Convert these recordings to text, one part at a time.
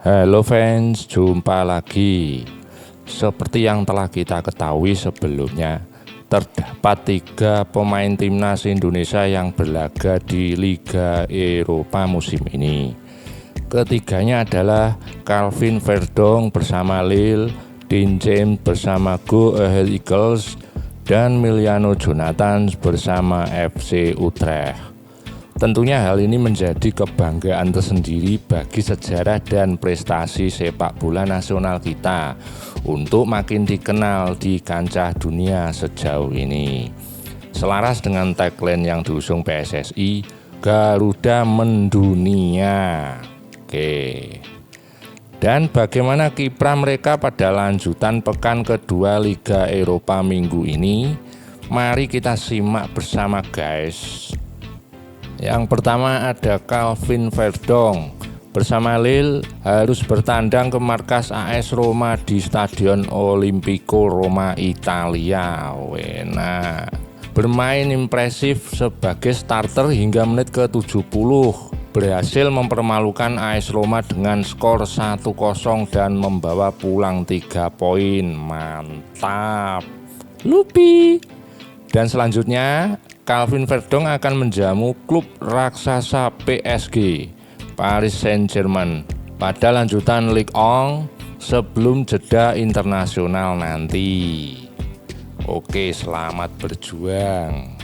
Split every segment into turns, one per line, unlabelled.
Halo fans, jumpa lagi. Seperti yang telah kita ketahui sebelumnya, terdapat 3 pemain timnas Indonesia yang berlaga di Liga Eropa musim ini. Ketiganya adalah Calvin Verdong bersama Lille, Dean James bersama Go Ahead Eagles, dan Emiliano Jonathan bersama FC Utrecht. Tentunya hal ini menjadi kebanggaan tersendiri bagi sejarah dan prestasi sepak bola nasional kita untuk makin dikenal di kancah dunia sejauh ini. Selaras dengan tagline yang diusung PSSI, Garuda Mendunia. Oke. Dan bagaimana kiprah mereka pada lanjutan pekan kedua Liga Eropa minggu ini? Mari kita simak bersama guys. Yang pertama ada Calvin Verdong bersama Lille harus bertandang ke markas AS Roma di Stadion Olimpico Roma, Italia. Nah, bermain impresif sebagai starter hingga menit ke-70, berhasil mempermalukan AS Roma dengan skor 1-0 dan membawa pulang 3 poin. Mantap, Lupi. Dan selanjutnya Calvin Verdong akan menjamu klub raksasa PSG, Paris Saint-Germain, pada lanjutan Ligue 1 sebelum jeda internasional nanti. Oke, selamat berjuang.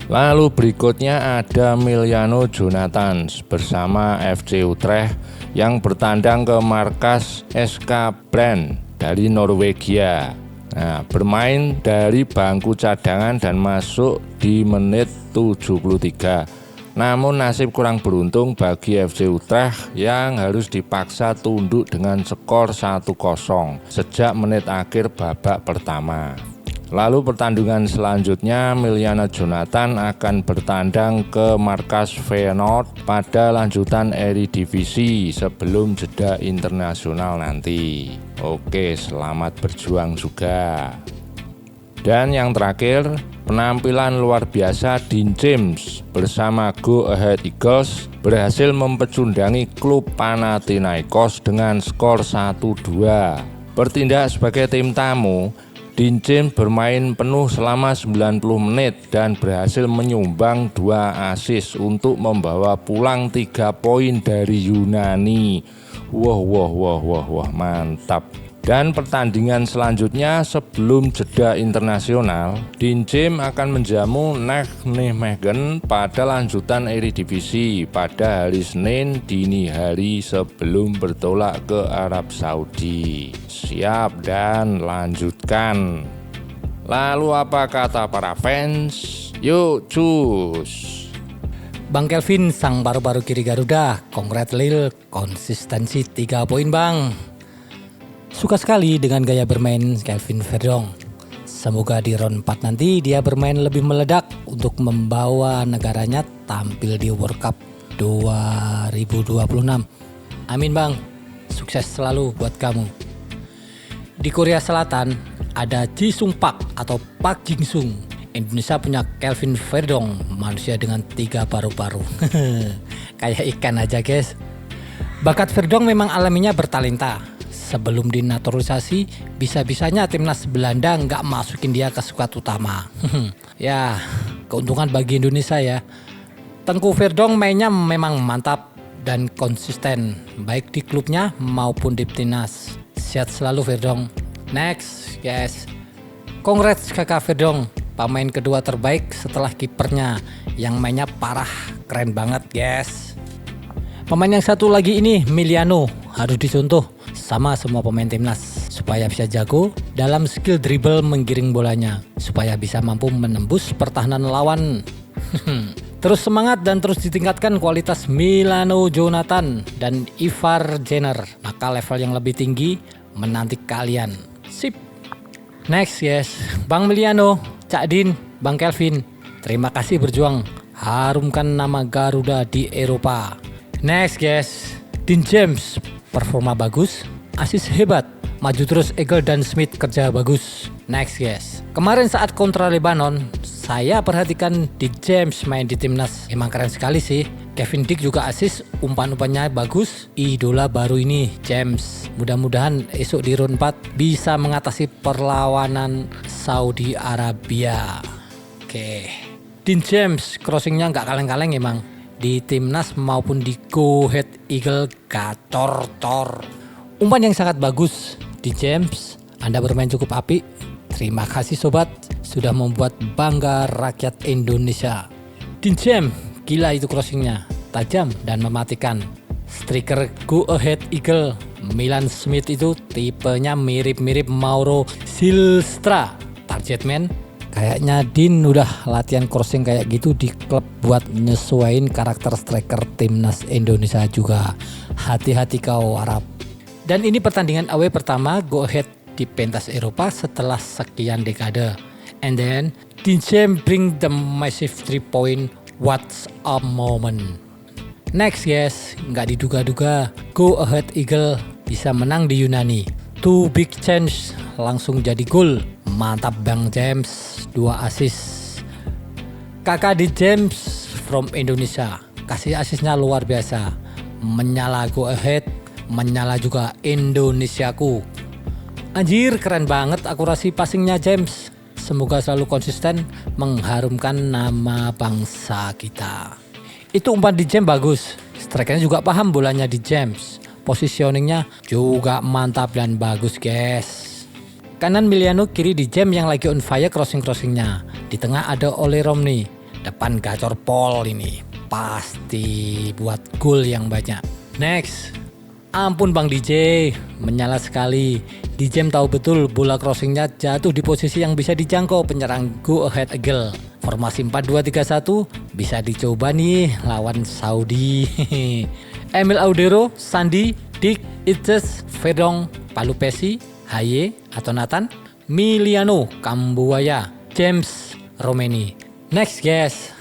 Lalu berikutnya ada Emiliano Jonathan bersama FC Utrecht yang bertandang ke markas SK Brand dari Norwegia. Nah, bermain dari bangku cadangan dan masuk di menit 73. Namun nasib kurang beruntung bagi FC Utrecht yang harus dipaksa tunduk dengan skor 1-0 sejak menit akhir babak pertama. Lalu pertandingan selanjutnya Emiliano Jonathan akan bertandang ke markas Feyenoord pada lanjutan Eredivisie sebelum jeda internasional nanti. Oke, selamat berjuang juga. Dan yang terakhir, penampilan luar biasa Dean James bersama Go Ahead Eagles berhasil mempecundangi klub Panathinaikos dengan skor 1-2. Bertindak sebagai tim tamu, Dean James bermain penuh selama 90 menit dan berhasil menyumbang 2 assist untuk membawa pulang 3 poin dari Yunani. Wah, mantap. Dan pertandingan selanjutnya sebelum jeda internasional, Dean James akan menjamu Nijmegen pada lanjutan Eredivisie pada hari Senin dini hari sebelum bertolak ke Arab Saudi. Siap dan lanjutkan. Lalu apa kata para fans? Yuk cus.
Bang Kelvin, sang baru-baru kiri Garuda, congrats Lille, konsistensi 3 poin bang. Suka sekali dengan gaya bermain Calvin Verdong. Semoga di round 4 nanti dia bermain lebih meledak untuk membawa negaranya tampil di World Cup 2026. Amin bang, sukses selalu buat kamu. Di Korea Selatan ada Ji Sung Pak atau Pak Jing Sung. Indonesia punya Calvin Verdong, manusia dengan 3 paru-paru. Kayak ikan aja guys. Bakat Verdong memang alaminya bertalenta. Sebelum dinaturalisasi, bisa-bisanya timnas Belanda nggak masukin dia ke skuad utama. Ya, keuntungan bagi Indonesia ya. Tengku Verdong mainnya memang mantap dan konsisten, baik di klubnya maupun di timnas. Sehat selalu Verdong. Next, guys. Congrats kakak Verdong, pemain kedua terbaik setelah kipernya yang mainnya parah, keren banget guys. Pemain yang satu lagi ini, Emiliano, harus dicontoh sama semua pemain timnas supaya bisa jago dalam skill dribble menggiring bolanya, supaya bisa mampu menembus pertahanan lawan. Terus semangat dan terus ditingkatkan kualitas Emiliano Jonathan dan Ivar Jenner, maka level yang lebih tinggi menanti kalian. Sip. Next guys, Bang Emiliano, Cak Din, Bang Kelvin, terima kasih berjuang harumkan nama Garuda di Eropa. Next guys, Dean James, performa bagus, asis hebat, maju terus Eagle dan Smith kerja bagus. Next guys, kemarin saat kontra Lebanon, saya perhatikan Dean James main di timnas, emang keren sekali sih. Kevin Dick juga asis, umpan-umpannya bagus. Idola baru ini, James. Mudah-mudahan esok di round 4 bisa mengatasi perlawanan Saudi Arabia. Oke. Dean James crossingnya nggak kaleng-kaleng emang. Di timnas maupun di Go Ahead Eagle gacor-cor. Umpan yang sangat bagus di James. Anda bermain cukup apik. Terima kasih sobat sudah membuat bangga rakyat Indonesia. Dean James, gila itu crossingnya, tajam dan mematikan. Striker Go Ahead Eagle Milan Smith itu tipenya mirip-mirip Mauro Silstra. Target man. Kayaknya Din udah latihan crossing kayak gitu di klub buat nyesuaiin karakter striker timnas Indonesia juga. Hati-hati kau Arab. Dan ini pertandingan away pertama Go Ahead di pentas Eropa setelah sekian dekade. And then Dean James bring the massive 3 point. What's a moment. Next guys, nggak diduga-duga Go Ahead Eagle bisa menang di Yunani. 2 big chance langsung jadi gol. Mantap Bang James, 2 assist. Kakak di James from Indonesia, kasih asisnya luar biasa. Menyala Go Ahead, menyala juga Indonesiaku. Anjir, keren banget akurasi passingnya James. Semoga selalu konsisten mengharumkan nama bangsa kita. Itu umpan di James bagus. Strikernya juga paham bolanya di James. Positioningnya juga mantap dan bagus guys. Kanan Miliano, kiri di James yang lagi on fire crossingnya. Di tengah ada Ole Romney. Depan gacor Paul ini. Pasti buat gol yang banyak. Next. Ampun Bang DJ, menyala sekali. DJ tahu betul bola crossingnya jatuh di posisi yang bisa dijangkau penyerang Go Ahead Eagle. Formasi 4-2-3-1 bisa dicoba nih lawan Saudi. Emil Audero, Sandi, Dick, Itches, Verdong, Palupesi, Haye atau Nathan, Miliano, Kambuaya, James, Romeni. Next guys,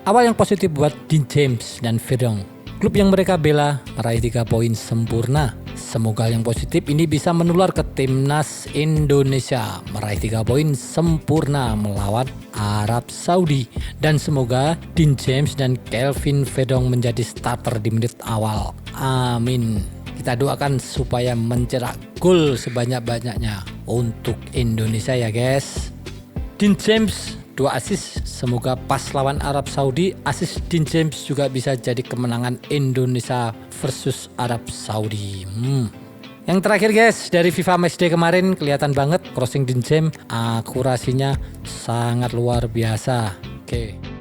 awal yang positif buat Dean James dan Verdong. Klub yang mereka bela meraih 3 poin sempurna. Semoga yang positif ini bisa menular ke timnas Indonesia meraih 3 poin sempurna melawan Arab Saudi. Dan semoga Dean James dan Kelvin Verdong menjadi starter di menit awal. Amin. Kita doakan supaya mencetak gol sebanyak-banyaknya untuk Indonesia ya guys. Dean James 2 assist, semoga pas lawan Arab Saudi assist Dean James juga bisa jadi kemenangan Indonesia versus Arab Saudi. Yang terakhir guys, dari FIFA Matchday kemarin kelihatan banget crossing Dean James akurasinya sangat luar biasa. Oke.